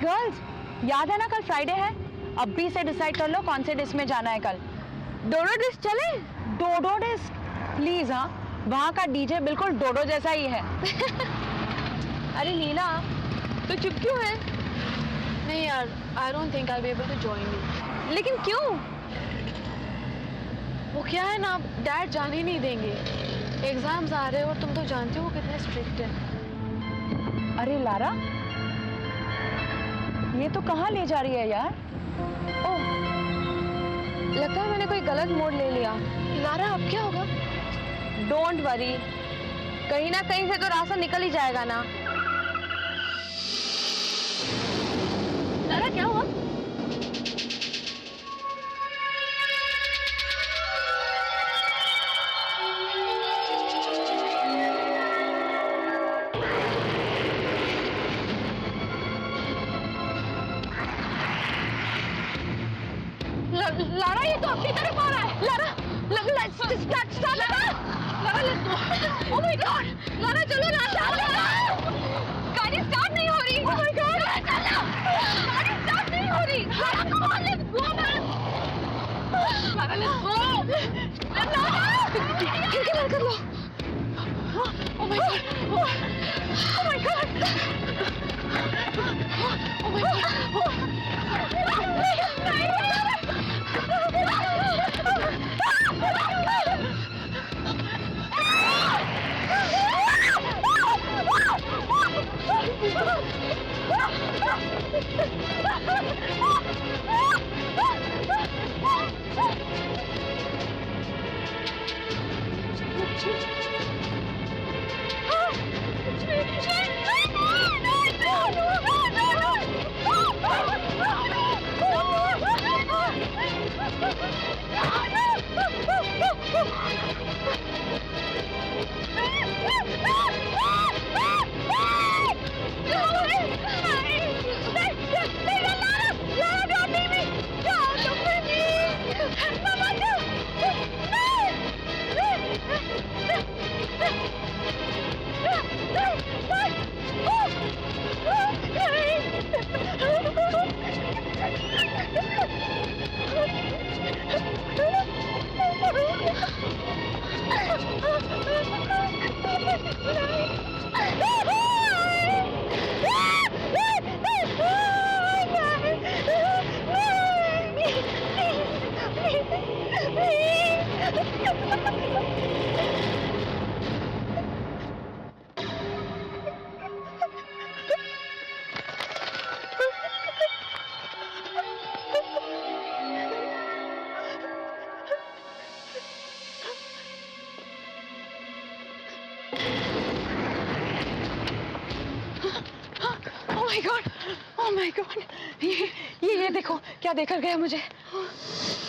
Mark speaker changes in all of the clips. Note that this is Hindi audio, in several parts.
Speaker 1: गर्ल्स, याद है ना कल फ्राइडे है? अभी से डिसाइड कर लो कौन से डिस्क में जाना है कल। डोडो डिस्क चले? डोडो डिस्क प्लीज। हाँ, वहाँ का डीजे बिल्कुल डोडो जैसा ही है। अरे लीला, तो चुप क्यों है?
Speaker 2: नहीं यार, I don't think I will be able to join you.
Speaker 1: लेकिन क्यों?
Speaker 2: वो क्या है ना, डैड जाने नहीं देंगे। एग्जाम्स आ रहे हैं और तुम तो जानती हो कितने स्ट्रिक्ट हैं।
Speaker 1: अरे लारा, ये तो कहाँ ले जा रही है यार?
Speaker 2: ओह, लगता है मैंने कोई गलत मोड़ ले लिया। लारा, अब क्या होगा?
Speaker 1: डोंट वरी, कहीं ना कहीं से तो रास्ता निकल ही जाएगा ना।
Speaker 2: लारा, क्या हुआ?
Speaker 1: लारा, ये तो अपनी तरफ आ रहा है। Lara, oh my God, Lara चलो ना। गाड़ी स्टार्ट नहीं हो रही। ओह माय गॉड, गाड़ी स्टार्ट नहीं हो रही। Lara, come on, let's go man. Lara, let's go. Lara, खिड़की बंद कर लो। Oh my God, oh my God, oh my God. Oh my God, ये देखो क्या देकर गया मुझे।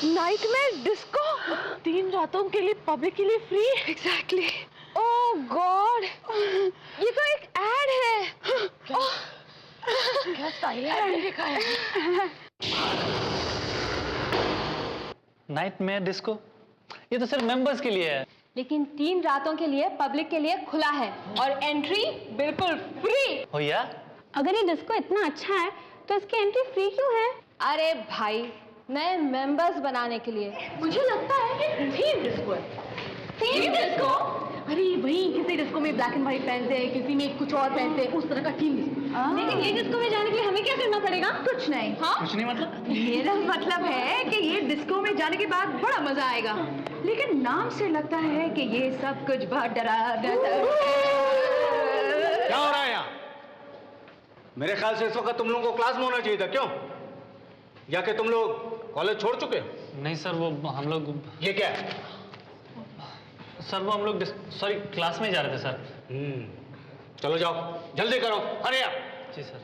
Speaker 1: नाइटमेयर डिस्को
Speaker 2: 3 रातों के लिए पब्लिक के लिए फ्री।
Speaker 1: एग्जैक्टली। ओह गॉड, ये तो एक एड है।
Speaker 2: क्या स्टाइल है लिखा है।
Speaker 3: नाइटमेयर डिस्को, ये तो सिर्फ मेंबर्स के लिए है।
Speaker 1: लेकिन 3 रातों के लिए पब्लिक के लिए खुला है और एंट्री बिल्कुल फ्री।
Speaker 3: हो या?
Speaker 1: अगर ये डिस्को इतना अच्छा है तो इसकी एंट्री फ्री क्यों है? अरे भाई, नए मेंबर्स बनाने के लिए।
Speaker 2: मुझे लगता है कि थीम डिस्को है।
Speaker 1: Theme disco?
Speaker 2: अरे वही, किसी डिस्को में ब्लैक एंड व्हाइट पहनते हैं, किसी में कुछ और पहनते हैं, उस तरह का थीम डिस्को।
Speaker 1: लेकिन ये डिस्को में जाने के लिए हमें क्या करना पड़ेगा?
Speaker 2: कुछ नहीं।
Speaker 1: हाँ?
Speaker 3: कुछ नहीं मतलब?
Speaker 2: मेरा मतलब है कि ये डिस्को में जाने के बाद बड़ा मजा आएगा, लेकिन नाम से लगता है कि ये सब कुछ बहुत डरावना।
Speaker 4: क्या हो रहा है यहाँ? मेरे ख्याल से इस वक्त तुम लोगों को क्लास में होना चाहिए था। क्यों? या कि तुम लोग कॉलेज छोड़ चुके हो?
Speaker 3: नहीं सर, वो हम लोग।
Speaker 4: ये क्या है?
Speaker 3: सर वो हम लोग सॉरी क्लास में जा रहे थे सर।
Speaker 4: चलो जाओ, जल्दी करो, अरे आप।
Speaker 3: जी सर।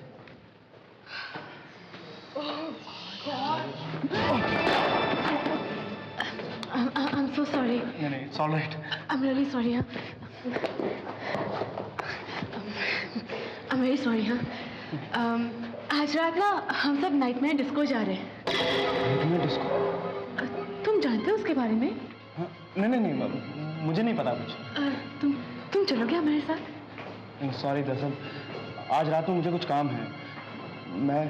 Speaker 2: I'm so sorry.
Speaker 3: नहीं, it's all right.
Speaker 2: I'm really sorry. हाँ. I'm very sorry. हाँ. आज रात ना हम सब नाइटमेयर डिस्को जा रहे हैं।
Speaker 5: Nightmare disco?
Speaker 2: तुम जानते हो उसके बारे में?
Speaker 5: हाँ, नहीं, मुझे नहीं पता कुछ।
Speaker 2: तुम चलोगे हमारे साथ?
Speaker 5: सॉरी दरअसल आज रात में मुझे कुछ काम है, मैं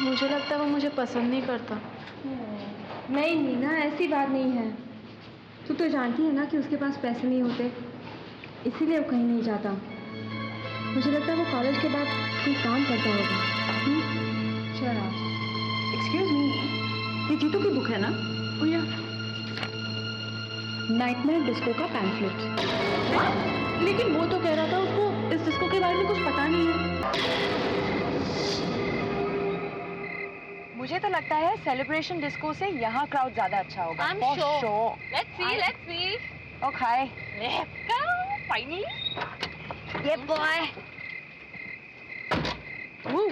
Speaker 1: मुझे लगता है वो मुझे पसंद नहीं करता।
Speaker 2: नहीं नीना, ऐसी बात नहीं है। तू तो जानती है ना कि उसके पास पैसे नहीं होते, इसीलिए वो कहीं नहीं जाता। मुझे लगता है वो कॉलेज के बाद कोई काम करता होगा। चलो, एक्सक्यूज मी, ये जीतू की बुक है ना? या नाइटमेयर डिस्को का पैम्फलेट। लेकिन वो तो कह रहा था उसको इस डिस्को के बारे में कुछ पता नहीं है। मुझे तो लगता है सेलिब्रेशन डिस्को से यहाँ क्राउड ज्यादा अच्छा होगा।
Speaker 1: I'm sure. Let's see.
Speaker 2: Okay.
Speaker 1: Let's go. Finally.
Speaker 2: Yeah, boy. Woo.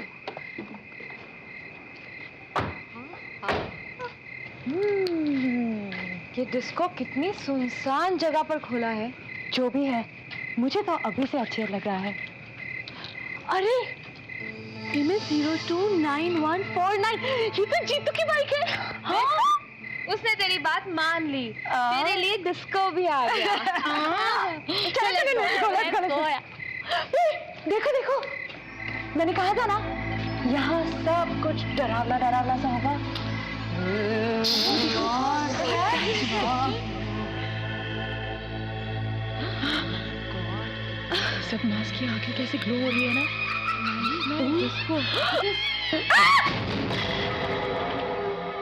Speaker 2: ये डिस्को कितनी सुनसान जगह पर खुला है। जो भी है, मुझे तो अभी से अच्छा लग रहा है। अरे MS029149, ये तो जीतू की बाइक है। हाँ?
Speaker 1: उसने तेरी बात मान ली। तेरे लिए डिस्को भी आ गया।
Speaker 2: देखो देखो, मैंने कहा था ना, यहाँ सब कुछ डरावना डरावना सा होगा। सब मास्क की आंखें कैसे ग्लो हो रही है ना।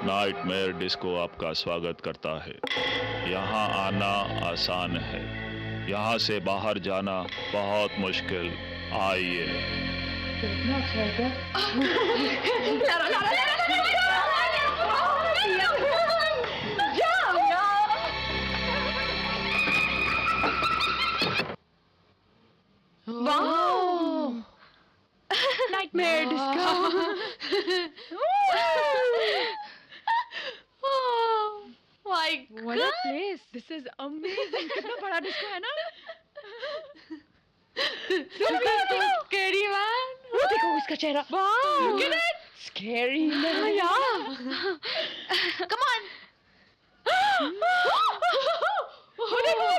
Speaker 6: नाइटमेयर डिस्को आपका स्वागत करता है। यहाँ आना आसान है, यहाँ से बाहर जाना बहुत मुश्किल। आइए।
Speaker 2: Nightmare disco.
Speaker 1: My
Speaker 2: What a place! This is amazing. कितना बड़ा डिस्को है ना? Scary man. वो देखो उसका चेहरा. Wow. Look at it. Scary man. Yeah.
Speaker 1: Come on.
Speaker 2: वो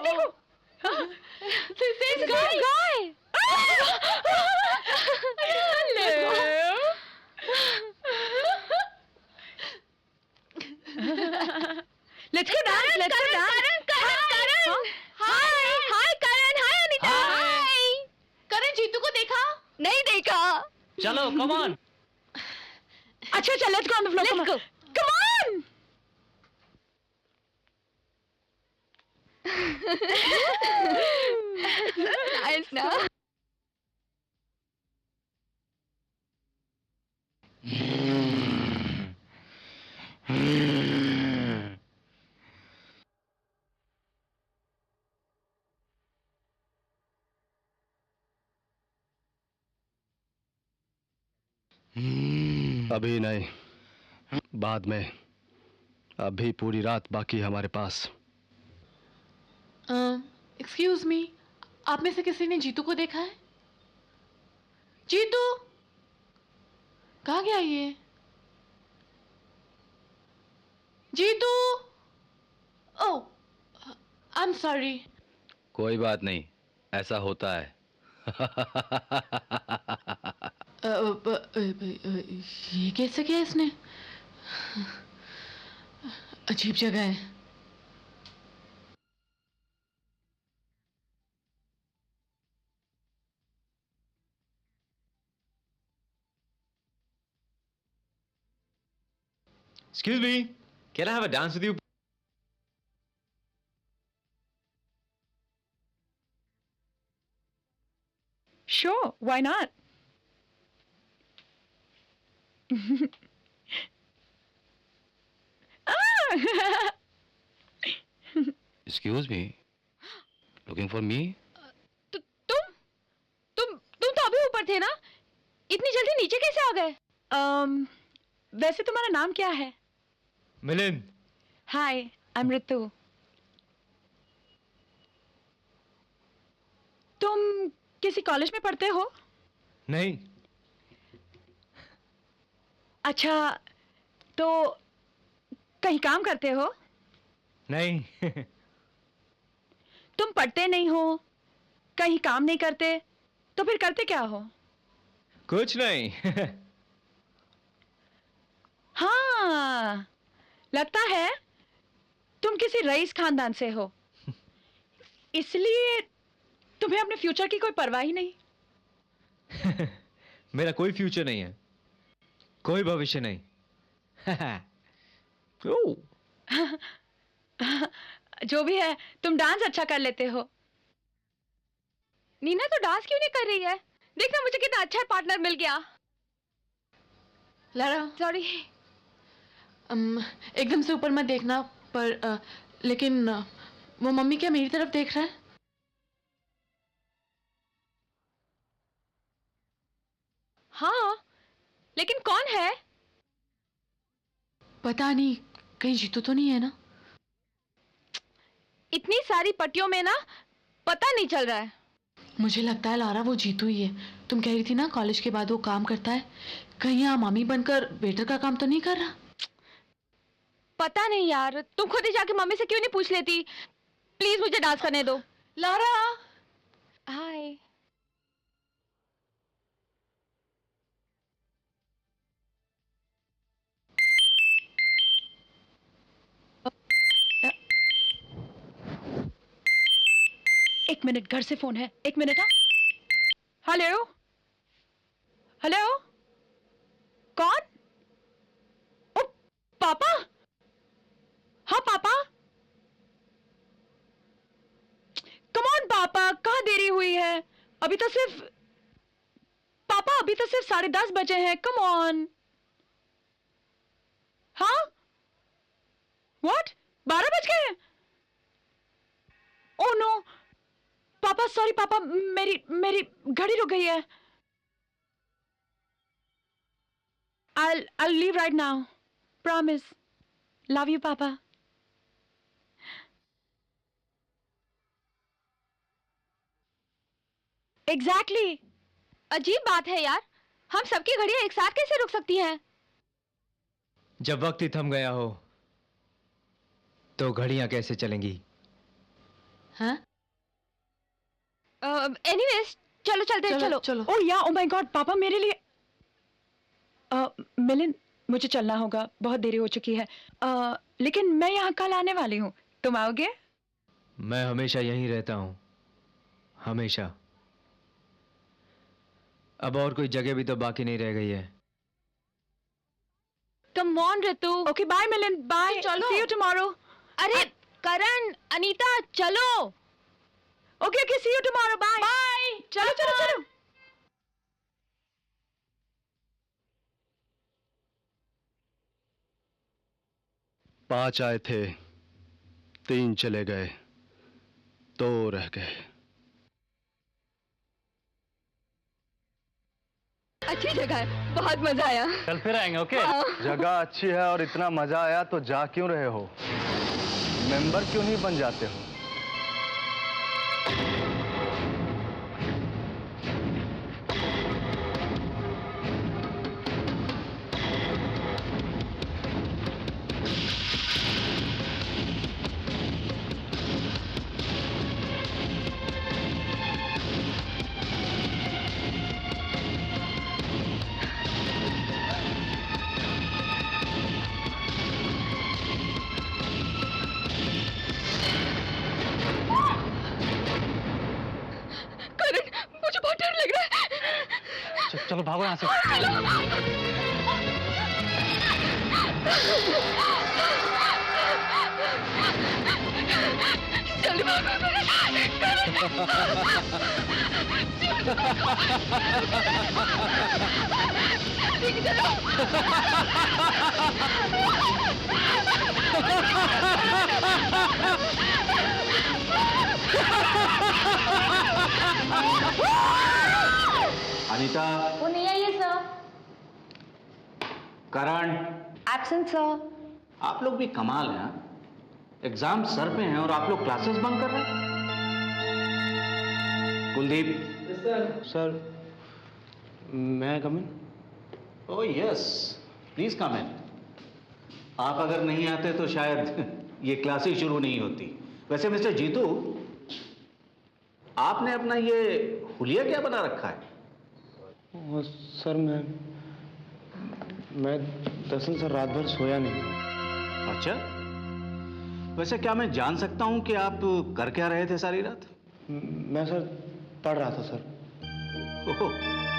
Speaker 2: देखो.
Speaker 1: This guy.
Speaker 2: Let's go dance. Let's go dance.
Speaker 1: Karan. Hi Karan. Hi Anita. Hi.
Speaker 2: करण जीतू को देखा?
Speaker 1: नहीं देखा।
Speaker 3: चलो कम ऑन।
Speaker 2: अच्छा चल, let's go on the floor.
Speaker 1: Let's go.
Speaker 2: Come on.
Speaker 1: Nice ना?
Speaker 5: अभी नहीं, बाद में। अभी पूरी रात बाकी है हमारे पास।
Speaker 7: एक्सक्यूज मी, आप में से किसी ने जीतू को देखा है? जीतू कहाँ गया ये? जीतू, ओह आई एम सॉरी।
Speaker 8: कोई बात नहीं, ऐसा होता है।
Speaker 7: ये कैसे किया इसने? अजीब जगह है।
Speaker 9: Excuse me, can I have a dance with you?
Speaker 2: Sure, why not?
Speaker 8: Excuse me, looking for me?
Speaker 2: तुम तो अभी ऊपर थे ना? इतनी जल्दी नीचे कैसे आ गए? वैसे तुम्हारा नाम क्या है?
Speaker 9: मिलिंद।
Speaker 2: हाय, आई एम ऋतु। तुम किसी कॉलेज में पढ़ते हो?
Speaker 9: नहीं।
Speaker 2: अच्छा, तो कहीं काम करते हो?
Speaker 9: नहीं।
Speaker 2: तुम पढ़ते नहीं हो, कहीं काम नहीं करते तो फिर करते क्या हो?
Speaker 9: कुछ नहीं.
Speaker 2: हाँ, लगता है तुम किसी रईस खानदान से हो, इसलिए तुम्हें अपने फ्यूचर की कोई परवाह ही नहीं.
Speaker 9: मेरा कोई फ्यूचर नहीं है, कोई भविष्य नहीं. ओह.
Speaker 2: जो भी है, तुम डांस अच्छा कर लेते हो.
Speaker 1: नीना तो डांस क्यों नहीं कर रही है? देखना मुझे कितना अच्छा पार्टनर मिल गया.
Speaker 7: Lara,
Speaker 1: sorry.
Speaker 7: एकदम से ऊपर मत देखना, पर लेकिन वो मम्मी क्या मेरी तरफ देख रहा है?
Speaker 1: हाँ, लेकिन कौन है?
Speaker 7: पता नहीं, कहीं जीतू तो नहीं है ना?
Speaker 1: इतनी सारी पट्टियों में ना पता नहीं चल रहा है.
Speaker 7: मुझे लगता है लारा वो जीतू ही है. तुम कह रही थी ना कॉलेज के बाद वो काम करता है, कहीं यहाँ मामी बनकर वेटर का काम तो नहीं कर रहा?
Speaker 1: पता नहीं यार, तुम खुद ही जाके मम्मी से क्यों नहीं पूछ लेती? प्लीज मुझे डांस करने दो.
Speaker 7: लारा.
Speaker 1: हाय.
Speaker 2: एक मिनट, घर से फोन है. एक मिनट. हाँ, हेलो हेलो, कौन? ओ पापा. हाँ पापा. कम ऑन पापा, कहाँ देरी हुई है? अभी तो सिर्फ 10:30 बजे हैं. Come on. हाँ, व्हाट? 12 बज गए हैं? ओह नो पापा, सॉरी पापा, मेरी घड़ी रुक गई है. I'll leave right now. Promise. Love you, पापा. Exactly.
Speaker 1: अजीब बात है यार, हम सबकी घड़ियां एक साथ कैसे रुक सकती हैं?
Speaker 9: जब वक्त ही थम गया हो तो घड़ियां कैसे चलेंगी?
Speaker 7: हाँ?
Speaker 1: एनीवेज, चलो चलते हैं. चलो
Speaker 7: चलो.
Speaker 2: ओह या, ओह माय गॉड पापा, मेरे लिए मिलिंद, मुझे चलना होगा, बहुत देरी हो चुकी है. लेकिन मैं यहाँ कल आने वाली हूँ. तुम आओगे?
Speaker 9: मैं हमेशा यहीं रहता हूं, हमेशा. अब और कोई जगह भी तो बाकी नहीं रह गई है.
Speaker 1: Come on Ritu.
Speaker 2: Okay bye Milind, bye.
Speaker 1: चलो.
Speaker 2: See you tomorrow.
Speaker 1: अरे करण, अनीता, चलो.
Speaker 2: Okay okay, see you tomorrow. Bye bye. चलो चलो चलो.
Speaker 5: पांच आए थे, 3 चले गए, 2 रह गए.
Speaker 1: अच्छी जगह है, बहुत मजा आया.
Speaker 3: कल फिर आएंगे. ओके.
Speaker 5: जगह अच्छी है और इतना मजा आया तो जा क्यों रहे हो? मेंबर क्यों नहीं बन जाते हो?
Speaker 1: मुझे बहुत डर लग रहा है.
Speaker 3: चलो भागो यहाँ से.
Speaker 1: जल्दी भागो.
Speaker 4: अनीता.
Speaker 2: वो नहीं आई है सर.
Speaker 4: करण.
Speaker 2: Absent sir.
Speaker 4: आप लोग भी कमाल हैं. एग्जाम सर पे हैं और आप लोग क्लासेस बंक कर रहे हैं. कुलदीप.
Speaker 5: सर, मैं कम इन?
Speaker 4: ओह यस, प्लीज कम इन. आप अगर नहीं आते तो शायद ये क्लासेस शुरू नहीं होती. वैसे मिस्टर जीतू, आपने अपना ये हुलिया क्या बना रखा है?
Speaker 9: वो सर मैं दरअसल सर रात भर सोया नहीं।
Speaker 4: अच्छा, वैसे क्या मैं जान सकता हूं कि आप कर क्या रहे थे सारी रात?
Speaker 9: मैं सर पढ़ रहा था सर।
Speaker 4: ओह,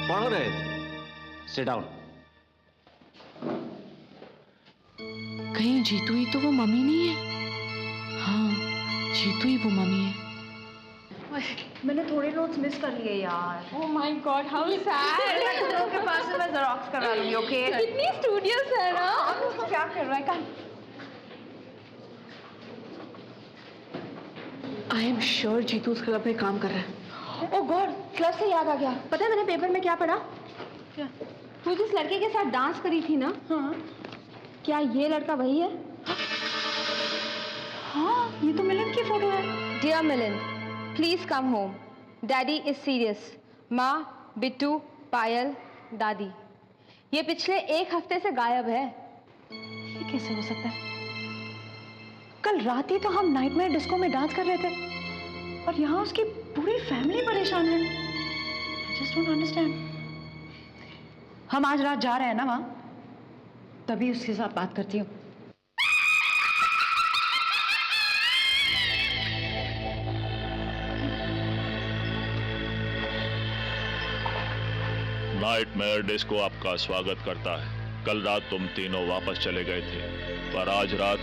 Speaker 4: पढ़ रहे थे। Sit down.
Speaker 7: कहीं जीतू ही तो वो मम्मी नहीं है? हाँ, जीतू ही वो मम्मी है।
Speaker 2: मैंने थोड़े नोट्स मिस कर लिए यार।
Speaker 1: ओह माय गॉड, हाउ सैड।
Speaker 2: तुम लोग के पास से मैं जेरोक्स करा लूंगी, ओके?
Speaker 1: कितनी स्टूडियस है ना।
Speaker 2: क्या कर रहा है काम?
Speaker 7: आई एम श्योर जीतू उस क्लब में काम कर रहा है।
Speaker 2: ओह गॉड, क्लब से याद आ गया। पता है मैंने पेपर में क्या पढ़ा?
Speaker 7: क्या?
Speaker 2: तू जिस लड़के के साथ डांस करी थी ना,
Speaker 7: हाँ
Speaker 2: क्या ये लड़का वही है?
Speaker 7: हाँ, ये तो मिलन की फोटो है।
Speaker 2: डियर मिलिन, please come home, daddy is serious. माँ, बिट्टू, पायल, दादी, ये पिछले 1 हफ्ते से गायब है।
Speaker 7: ये कैसे हो सकता है? कल रात ही तो हम नाइटमेयर डिस्को में डांस कर रहे थे और यहाँ उसकी पूरी फैमिली परेशान है। I just don't understand। हम आज रात जा रहे हैं ना वहाँ, तभी उसके साथ बात करती हूँ।
Speaker 6: नाइटमेयर डिस्को आपका स्वागत करता है। कल रात तुम तीनों वापस चले गए थे, पर आज रात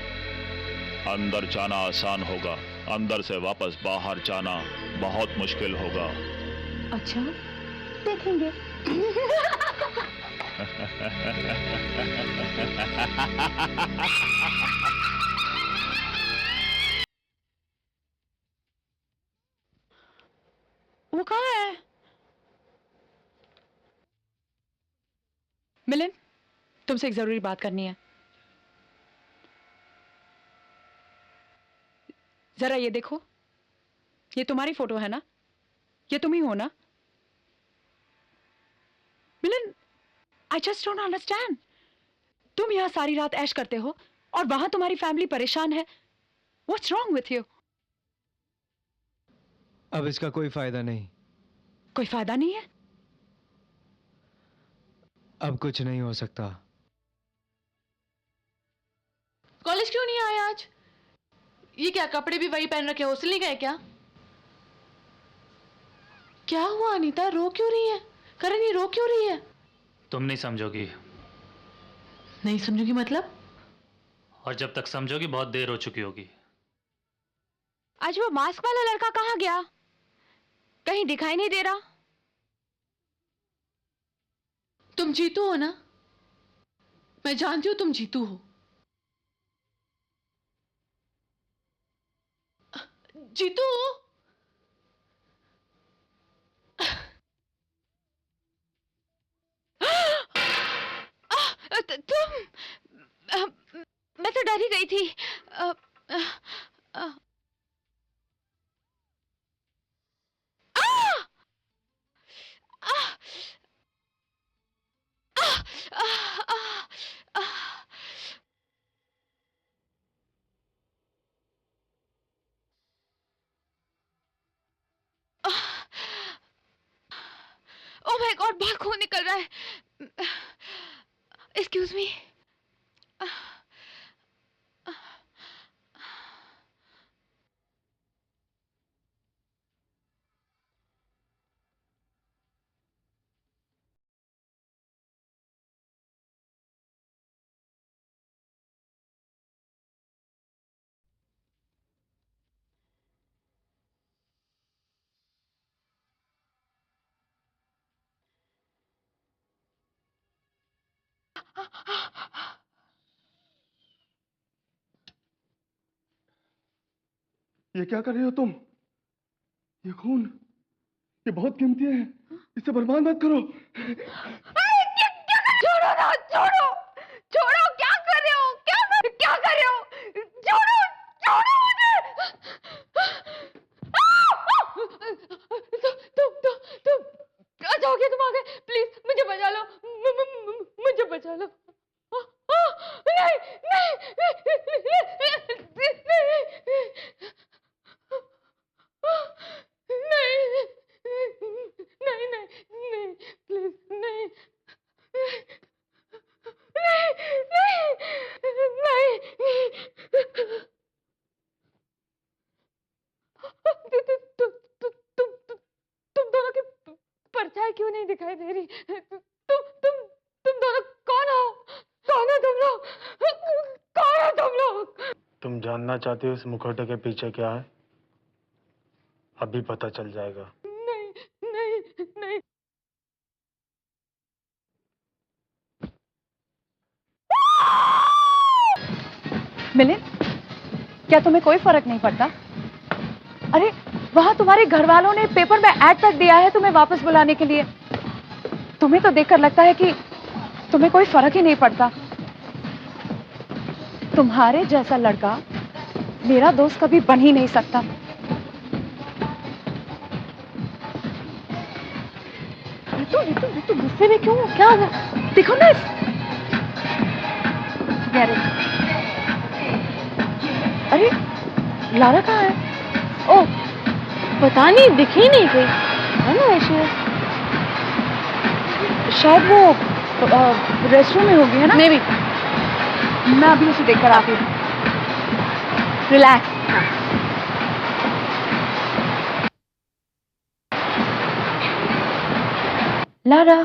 Speaker 6: अंदर जाना आसान होगा, अंदर से वापस बाहर जाना बहुत मुश्किल होगा।
Speaker 7: अच्छा, देखेंगे। वो कहाँ है? मिलन, तुमसे एक जरूरी बात करनी है। जरा ये देखो, ये तुम्हारी फोटो है ना? ये तुम ही हो ना? मिलन, आई जस्ट डोंट अंडरस्टैंड। तुम यहाँ सारी रात ऐश करते हो और वहां तुम्हारी फैमिली परेशान है। What's wrong with you?
Speaker 9: अब इसका कोई फायदा नहीं।
Speaker 7: कोई फायदा नहीं है?
Speaker 9: अब कुछ नहीं हो सकता।
Speaker 7: कॉलेज क्यों नहीं आए आज? ये क्या, कपड़े भी वही पहन रखे, हॉस्टल नहीं गए क्या? क्या हुआ अनीता, रो क्यों रही है? करण, ये रो क्यों रही है?
Speaker 3: तुम नहीं समझोगी,
Speaker 7: नहीं समझोगी मतलब?
Speaker 3: और जब तक समझोगी बहुत देर हो चुकी होगी।
Speaker 2: आज वो मास्क वाला लड़का कहाँ गया? कहीं दिखाई नहीं दे रहा।
Speaker 7: तुम जीतू हो ना? मैं जानती हूं तुम जीतू हो। जीतू,
Speaker 2: तुम, मैं तो डर ही गई थी। ओह माय गॉड, बहुत खून निकल रहा है। Excuse me.
Speaker 5: ये क्या कर रहे हो तुम? ये खून, ये बहुत कीमती है, इसे बर्बाद मत करो।
Speaker 1: छोड़ो ना, छोड़ो, छोड़ो, क्या कर रहे हो? क्या कर रहे हो? छोड़ो, छोड़ो मुझे। तुम अच्छा हो गया, तुम आ गए। प्लीज मुझे बचा लो, मुझे बचा लो। नहीं, नहीं, नहीं, दिखाई दे रही। तुम दोनों कौन हो? कौन हो तुम लोग? कौन हो तुम लोग?
Speaker 10: तुम जानना चाहती हो इस मुखौटे के पीछे क्या है? अभी पता चल जाएगा।
Speaker 1: नहीं नहीं नहीं।
Speaker 7: मिलिंद, क्या तुम्हें कोई फर्क नहीं पड़ता? अरे वहां तुम्हारे घर वालों ने पेपर में ऐड तक दिया है तुम्हें वापस बुलाने के लिए। तुम्हें तो देखकर लगता है कि तुम्हें कोई फर्क ही नहीं पड़ता। तुम्हारे जैसा लड़का मेरा दोस्त कभी बन ही नहीं सकता। तू गुस्से में क्यों? क्या हो गया? देखो ना, अरे लारा कहाँ है? ओह
Speaker 1: पता नहीं, दिख ही नहीं गई है ना ऐसे।
Speaker 7: शायद वो रेस्टरूम में होगी, है ना?
Speaker 1: Maybe।
Speaker 7: मैं अभी उसे देखकर आती हूँ। Relax. Lara,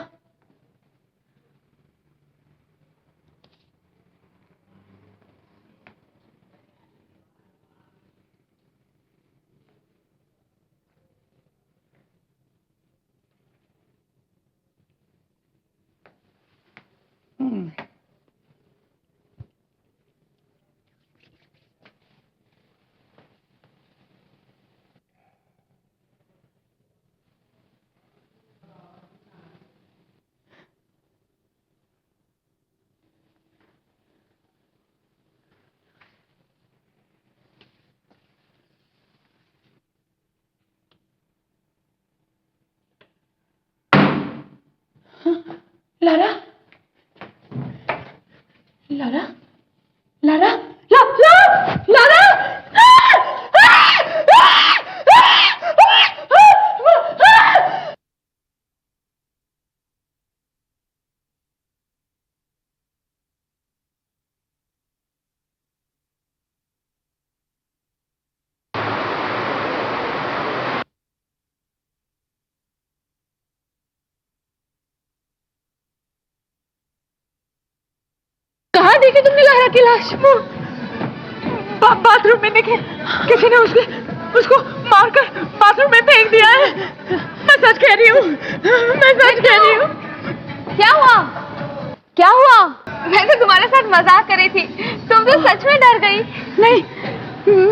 Speaker 7: Lara, Lara, Lara, Lara.
Speaker 1: कहाँ देखी तुमने लारा की लाश?
Speaker 7: बाथरूम में देखे, किसी ने उसको मारकर बाथरूम में फेंक दिया है। मैं सच कह रही हूँ, मैं सच कह रही हूँ।
Speaker 1: क्या हुआ? क्या हुआ? मैं तो तुम्हारे साथ मजाक कर रही थी, तुम तो सच में डर गई।
Speaker 7: नहीं,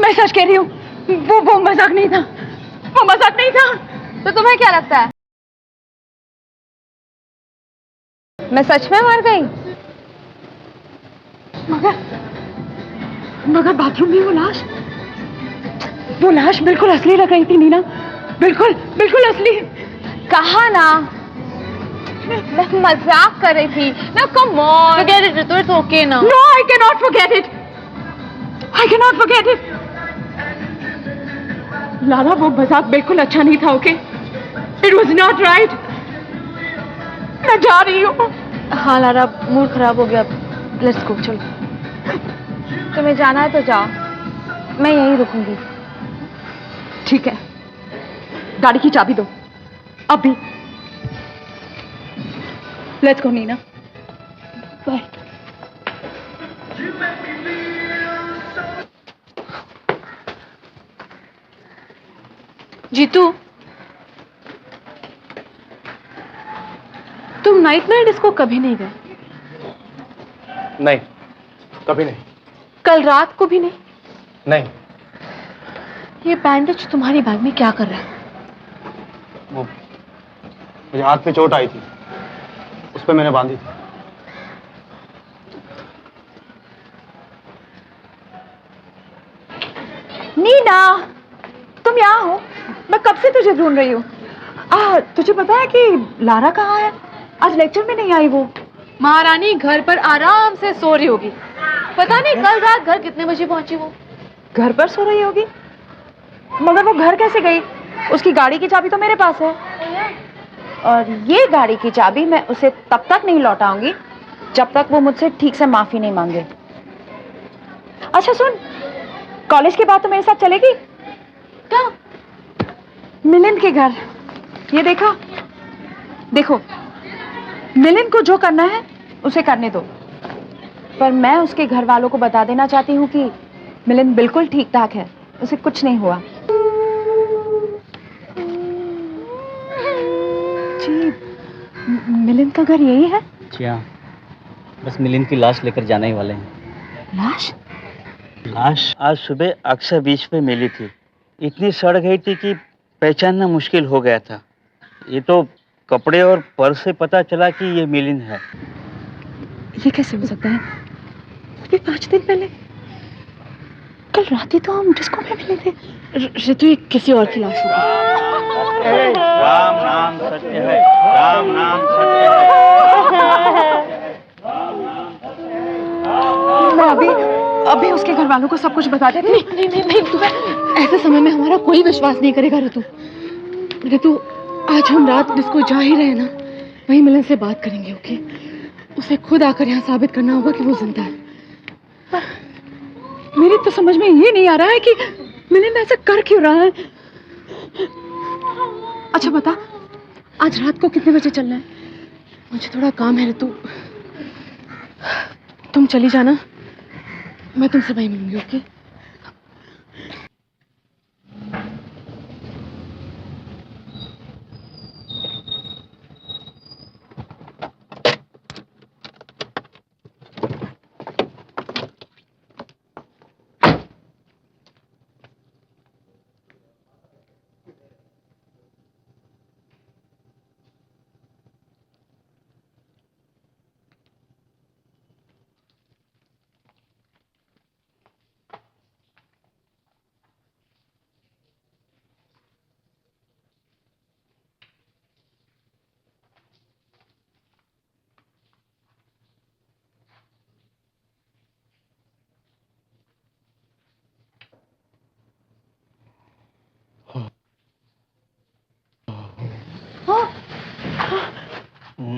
Speaker 7: मैं सच कह रही हूँ, वो मजाक नहीं था, वो मजाक नहीं था।
Speaker 1: तो तुम्हें क्या लगता है, मैं सच में मर गई?
Speaker 7: मगर बाथरूम में वो लाश बिल्कुल असली लग रही थी नीना, बिल्कुल बिल्कुल असली।
Speaker 1: कहा ना, मैं मजाक कर रही थी ना। Come on, forget it, Ritu, it's okay now.
Speaker 7: No, I cannot forget it. I cannot forget it. लाला, वो मजाक बिल्कुल अच्छा नहीं था, okay? It was not right. मैं जा रही हूँ।
Speaker 1: हाँ लारा, मूड खराब हो गया, लेट्स गो, चलो। तुम्हें जाना है तो जाओ, मैं यहीं रुकूंगी।
Speaker 7: ठीक है, गाड़ी की चाबी दो अभी। Let's go Nina, bye.
Speaker 1: Jeetu, तुम नाइट डिस्को कभी नहीं गए?
Speaker 10: नहीं, कभी नहीं।
Speaker 1: कल रात को भी नहीं?
Speaker 10: नहीं।
Speaker 1: ये बैंडेज तुम्हारी बैग में क्या कर रहा है?
Speaker 10: वो मुझे हाथ पे चोट आई थी, उस पे मैंने बांधी थी।
Speaker 7: नीना, तुम यहाँ हो? मैं कब से तुझे ढूंढ रही हूँ। तुझे पता है कि लारा कहाँ है? आज लेक्चर में नहीं आई वो।
Speaker 1: महारानी घर पर आराम से सो रही होगी। पता नहीं कल रात घर कितने बजे पहुंची वो।
Speaker 7: घर पर सो रही होगी? मगर वो घर कैसे गई? उसकी गाड़ी की चाबी तो मेरे पास है, और ये गाड़ी की चाबी मैं उसे तब तक नहीं लौटाऊंगी जब तक वो मुझसे ठीक से माफी नहीं मांगे। अच्छा सुन, कॉलेज के बाद तो मेरे साथ चलेगी? क्या? मिलिंद के घर। ये देखो, मिलिंद को जो करना है उसे करने दो, पर मैं उसके घर वालों को बता देना चाहती हूँ कि मिलिंद बिल्कुल ठीक ठाक है, उसे कुछ नहीं हुआ। जी, मिलिंद का घर यही है?
Speaker 11: जी हाँ, बस मिलिंद की लाश लेकर जाने ही वाले हैं।
Speaker 7: लाश?
Speaker 11: लाश आज सुबह अक्सर बीच पे मिली थी। इतनी सड़ गई थी कि पहचानना मुश्किल हो गया था। ये तो कपड़े और पर्स से पता चला कि ये मिलिंद है।
Speaker 7: ये कैसे हो सकता है? अभी 5 दिन पहले, कल रात ही तो हम डिस्को में मिले थे। ऋतु, ये किसी और की लाश होगी।
Speaker 11: राम नाम सत्य है, राम नाम सत्य है।
Speaker 7: मैं अभी उसके घर वालों को सब कुछ बता देती।
Speaker 2: नहीं, तुम्हें ऐसे समय में हमारा कोई विश्वास नहीं करेगा ऋतु, आज हम रात डिस्को जा ही रहे ना, वहीं मिलन से बात करेंगे, ओके? उसे खुद आकर यहाँ साबित करना होगा कि वो जिंदा है। पर मेरी तो समझ में ये नहीं आ रहा है कि मिलन ऐसा कर क्यों रहा है। अच्छा बता, आज रात को कितने बजे चलना है? मुझे थोड़ा काम है ऋतु, तुम चली जाना, मैं तुमसे वहीं मिलूंगी, ओके?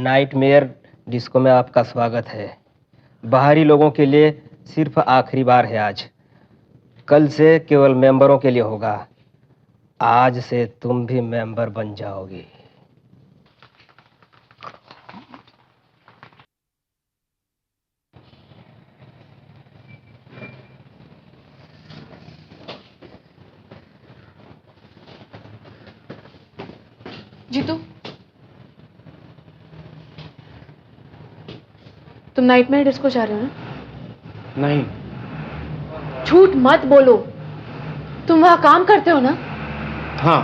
Speaker 12: नाइटमेयर डिस्को में आपका स्वागत है। बाहरी लोगों के लिए सिर्फ आखिरी बार है आज। कल से केवल मेंबरों के लिए होगा। आज से तुम भी मेंबर बन जाओगी।
Speaker 2: जीतू, तुम नाइटमेयर डिस्को जा रहे हो ना?
Speaker 10: नहीं।
Speaker 2: झूठ मत बोलो, तुम वहां काम करते हो ना?
Speaker 10: हाँ,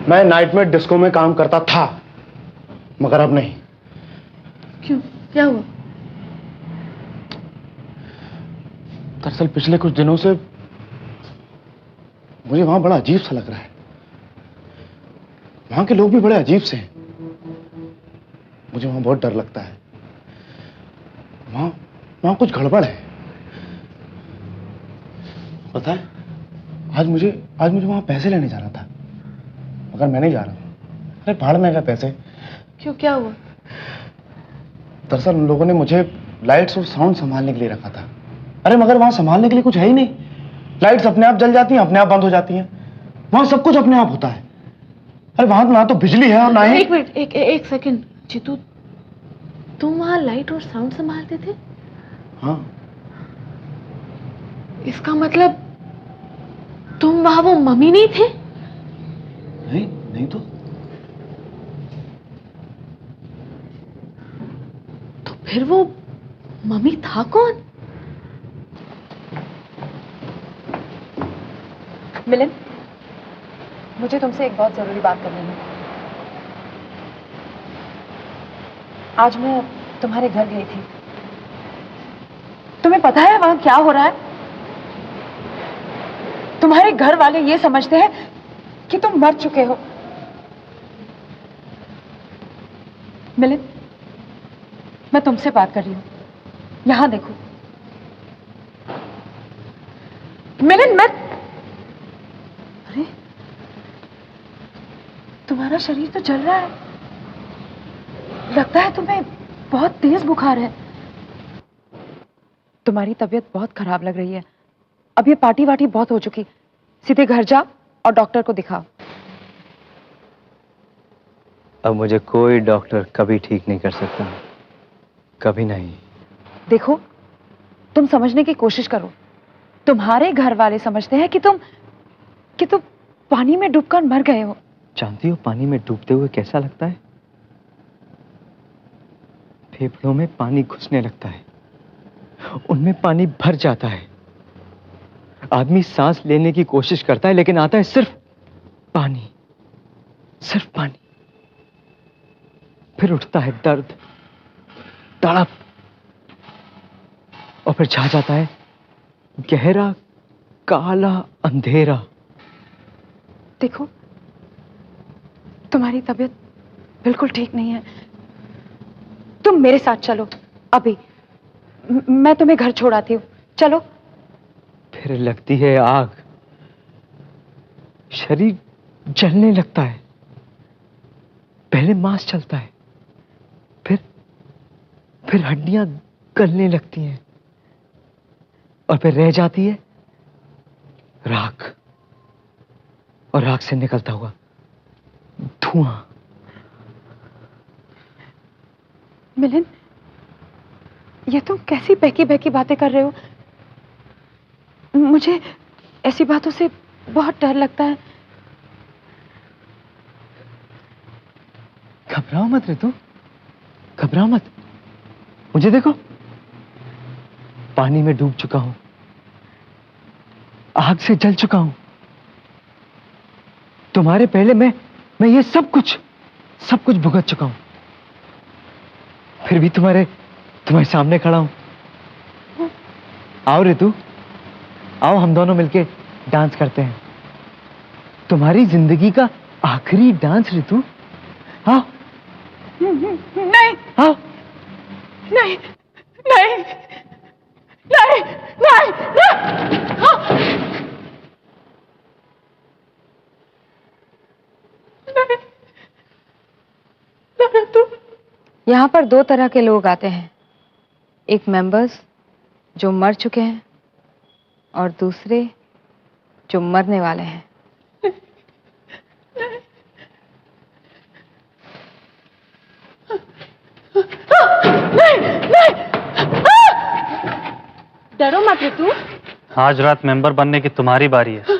Speaker 10: मैं नाइटमेयर डिस्को में काम करता था, मगर अब नहीं।
Speaker 2: क्यों, क्या हुआ?
Speaker 10: दरअसल पिछले कुछ दिनों से मुझे वहां बड़ा अजीब सा लग रहा है। वहां के लोग भी बड़े अजीब से हैं। मुझे वहां बहुत डर लगता है। वहां कुछ गड़बड़ है। पता है, आज मुझे वहां पैसे लेने जाना था, मगर मैं नहीं जा रहा हूं। अरे भाड़ में गए पैसे।
Speaker 2: क्यों, क्या हुआ?
Speaker 10: दरअसल उन लोगों ने मुझे लाइट्स और साउंड संभालने के लिए रखा था। अरे मगर वहां संभालने के लिए कुछ है ही नहीं। लाइट्स अपने आप जल जाती हैं, अपने आप बंद हो जाती हैं। वहां सब कुछ अपने आप होता है। अरे वहां ना तो बिजली है और ना ही।
Speaker 2: एक मिनट, एक सेकंड। जीतू, तुम वहां लाइट और साउंड संभालते थे?
Speaker 10: हाँ।
Speaker 2: इसका मतलब तुम वहां वो मम्मी नहीं थे?
Speaker 10: नहीं तो
Speaker 2: फिर वो मम्मी था कौन?
Speaker 7: मिलिंद, मुझे तुमसे एक बहुत जरूरी बात करनी है। आज मैं तुम्हारे घर गई थी। तुम्हें पता है वहां क्या हो रहा है? तुम्हारे घर वाले ये समझते हैं कि तुम मर चुके हो। मिलिंद, मैं तुमसे बात कर रही हूं। यहां देखो। मिलिंद, अरे तुम्हारा शरीर तो जल रहा है। लगता है तुम्हें बहुत तेज बुखार है। तुम्हारी तबीयत बहुत खराब लग रही है। अब ये पार्टी वार्टी बहुत हो चुकी। सीधे घर जा और डॉक्टर को दिखाओ।
Speaker 9: अब मुझे कोई डॉक्टर कभी ठीक नहीं कर सकता, कभी नहीं।
Speaker 7: देखो, तुम समझने की कोशिश करो। तुम्हारे घर वाले समझते हैं कि तुम पानी में डूबकर मर गए हो।
Speaker 9: जानती हो पानी में डूबते हुए कैसा लगता है? फेफड़ों में पानी घुसने लगता है, उनमें पानी भर जाता है। आदमी सांस लेने की कोशिश करता है लेकिन आता है सिर्फ पानी, सिर्फ पानी। फिर उठता है दर्द, तड़प, और फिर छा जाता है गहरा काला अंधेरा।
Speaker 7: देखो, तुम्हारी तबीयत बिल्कुल ठीक नहीं है। तुम मेरे साथ चलो अभी, मैं तुम्हें घर छोड़ आती हूँ। चलो।
Speaker 9: फिर लगती है आग, शरीर जलने लगता है। पहले मांस चलता है, फिर हड्डियां गलने लगती हैं, और फिर रह जाती है राख, और राख से निकलता हुआ धुआं।
Speaker 7: मिलिंद, ये तुम कैसी बहकी बहकी बातें कर रहे हो? मुझे ऐसी बातों से बहुत डर लगता है।
Speaker 9: घबराओ मत रितु, घबराओ मत। मुझे देखो, पानी में डूब चुका हूं, आग से जल चुका हूं। तुम्हारे पहले मैं ये सब कुछ भुगत चुका हूं। फिर भी तुम्हारे सामने खड़ा हूं। आओ रितु, आओ हम दोनों मिलके डांस करते हैं। तुम्हारी जिंदगी का आखिरी डांस रितु। आओ।
Speaker 7: नहीं।
Speaker 9: आओ।
Speaker 7: नहीं, नहीं, नहीं, नहीं, नहीं। यहाँ पर दो तरह के लोग आते हैं, एक मेंबर्स जो मर चुके हैं और दूसरे जो मरने वाले हैं। डरो मत रितु।
Speaker 3: आज रात मेंबर बनने की तुम्हारी बारी है।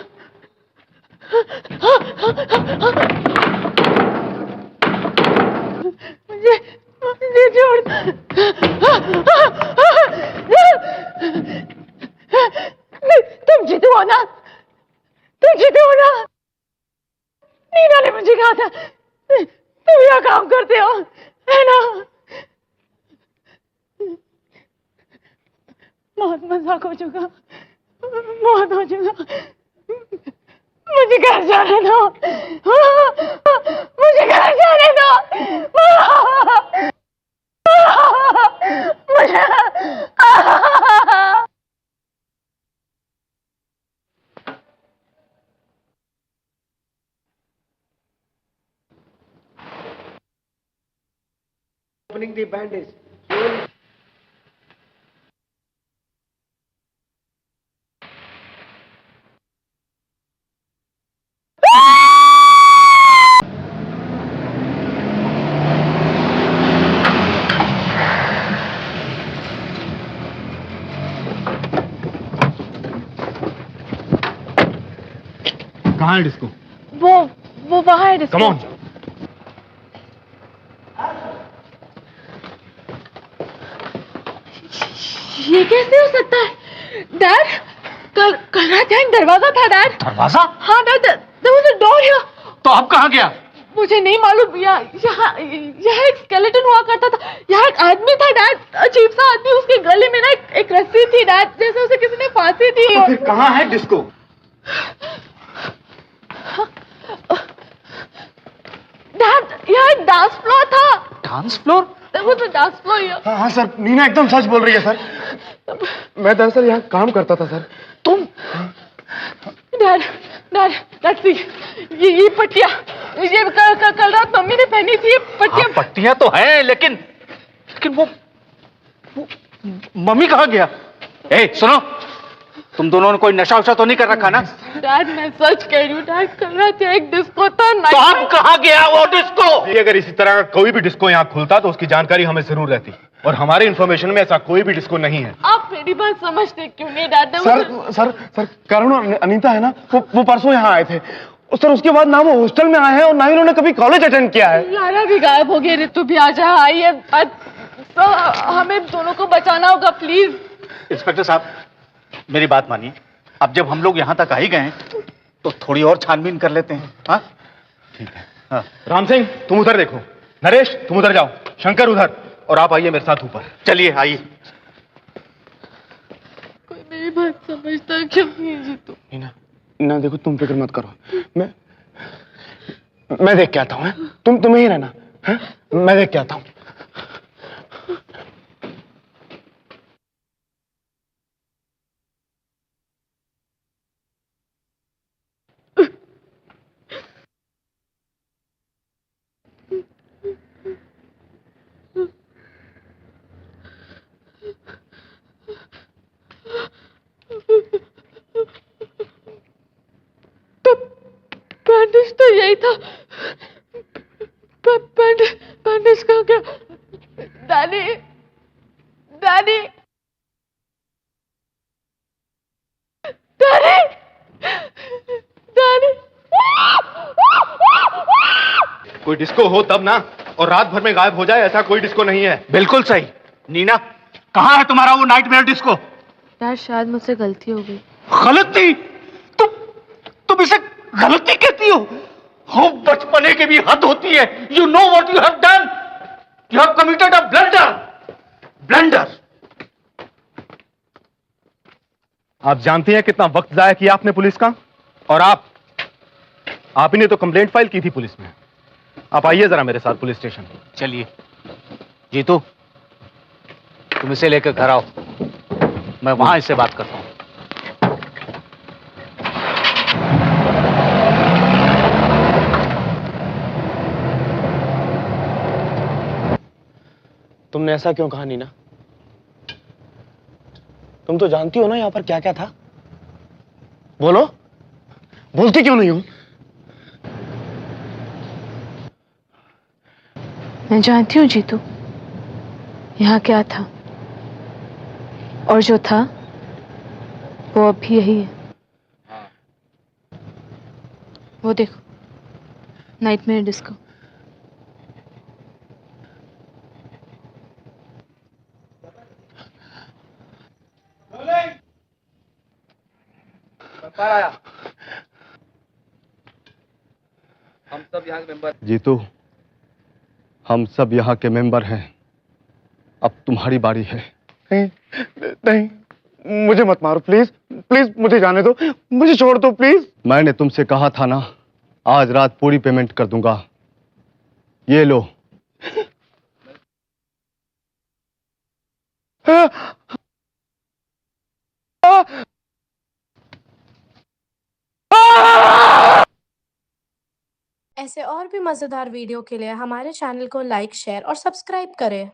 Speaker 7: मुझे छोड़। तुम जीतू हो ना? तुम जीतू हो ना? नीना ने मुझे कहा था तुम यहाँ काम करते हो, है ना? बहुत मजाक हो चुका, बहुत हो चुका। मुझे घर जाने दो, मुझे घर जाने दो। मुझे
Speaker 10: Opening the bandage.
Speaker 5: कहाँ है डिस्को?
Speaker 7: वो वहाँ है डिस्को।
Speaker 5: Come on.
Speaker 7: ये कैसे हो सकता है डैड? कल रात यहाँ दरवाजा था डैड।
Speaker 4: दरवाजा?
Speaker 7: हाँ dad, there was a door here।
Speaker 4: तो अब कहाँ गया?
Speaker 7: मुझे नहीं मालूम। यहाँ एक स्केलेटन हुआ करता था। यहाँ एक आदमी था डैड, अजीब सा आदमी। उसके गले में ना एक रस्सी थी डैड, जैसे उसे किसी ने फांसी दी।
Speaker 10: तो फिर कहाँ है डिस्को?
Speaker 7: डैड, यहाँ एक डांस फ्लोर था।
Speaker 10: Dance floor?
Speaker 7: There was a dance floor here।
Speaker 10: हाँ सर, नीना एकदम सच बोल रही है सर। मैं दरअसल यहाँ काम करता था सर।
Speaker 7: तुम? डैड, सी, ये पट्टियाँ, ये कल रात मम्मी ने पहनी थी। ये पट्टियाँ।
Speaker 4: हाँ, पट्टियाँ तो हैं, लेकिन वो मम्मी कहाँ गया? ए, सुनो, तुम दोनों ने कोई नशा वशा तो नहीं कर रखा ना?
Speaker 1: डैड मैं सच कह रही हूँ डैड, कल रात यहाँ एक डिस्को था।
Speaker 4: तो अब कहाँ गया वो डिस्को?
Speaker 10: अगर इसी तरह का कोई भी डिस्को यहाँ खुलता तो उसकी जानकारी हमें जरूर रहती, और हमारे इंफॉर्मेशन में ऐसा कोई भी डिस्को नहीं है।
Speaker 1: आप मेरी बात समझते क्यों नहीं डैड?
Speaker 10: सर करुण और अनीता है ना, वो परसों यहाँ आए थे। सर उसके बाद ना वो हॉस्टल में आए हैं और ना ही उन्होंने कभी कॉलेज अटेंड किया है।
Speaker 1: लारा भी गायब हो गई, ऋतु भी आ जा आई है। तो हमें दोनों को बचाना होगा प्लीज।
Speaker 4: इंस्पेक्टर साहब मेरी बात मानिए, अब जब हम लोग यहाँ तक आ ही गए हैं तो थोड़ी और छानबीन कर लेते हैं। हाँ ठीक है। हाँ।
Speaker 10: राम सिंह तुम उधर देखो, नरेश तुम उधर जाओ, शंकर उधर, और आप आइए मेरे साथ ऊपर।
Speaker 4: चलिए आइए।
Speaker 1: कोई मेरी बात समझता क्यों नहीं जीतू?
Speaker 10: ना देखो तुम फिक्र मत करो, मैं देख के आता हूँ। तुम्हें ही रहना है, मैं देख के आता हूँ।
Speaker 1: बैंडेज तो यही था। बैंडेज कहाँ गया? Daddy daddy daddy daddy.
Speaker 10: कोई डिस्को हो तब ना, और रात भर में गायब हो जाए, ऐसा कोई डिस्को नहीं है।
Speaker 4: बिल्कुल सही। नीना कहाँ है तुम्हारा वो नाइटमेयर डिस्को?
Speaker 1: डैड शायद मुझसे गलती हो गई।
Speaker 4: गलती? तुम इसे गलती कहती हो? हो बचपने की भी हद होती है। You know what you have done? You have committed a blunder.
Speaker 10: आप जानती हैं कितना वक्त जाया किया आपने पुलिस का, और आप ही ने तो कंप्लेंट फाइल की थी पुलिस में। आप आइए जरा मेरे साथ पुलिस स्टेशन।
Speaker 4: चलिए जीतू तुम इसे लेकर घर आओ, मैं वहां इससे बात करता हूं।
Speaker 10: तुमने ऐसा क्यों कहा नीना? तुम तो जानती हो ना यहां पर क्या क्या था। बोलो, बोलती क्यों नहीं हो?
Speaker 1: मैं जानती हूँ जीतू यहाँ क्या था, और जो था वो अब भी यही है। वो देखो नाइटमेयर डिस्को।
Speaker 8: हम सब यहाँ के मेंबर।
Speaker 5: जीतू हम सब यहाँ के मेंबर हैं, अब तुम्हारी बारी है।
Speaker 10: नहीं, मुझे मत मारो प्लीज, प्लीज मुझे जाने दो, मुझे छोड़ दो प्लीज।
Speaker 5: मैंने तुमसे कहा था ना, आज रात पूरी पेमेंट कर दूंगा। ये लो।
Speaker 13: ऐसे और भी मजेदार वीडियो के लिए हमारे चैनल को लाइक, शेयर और सब्सक्राइब करें।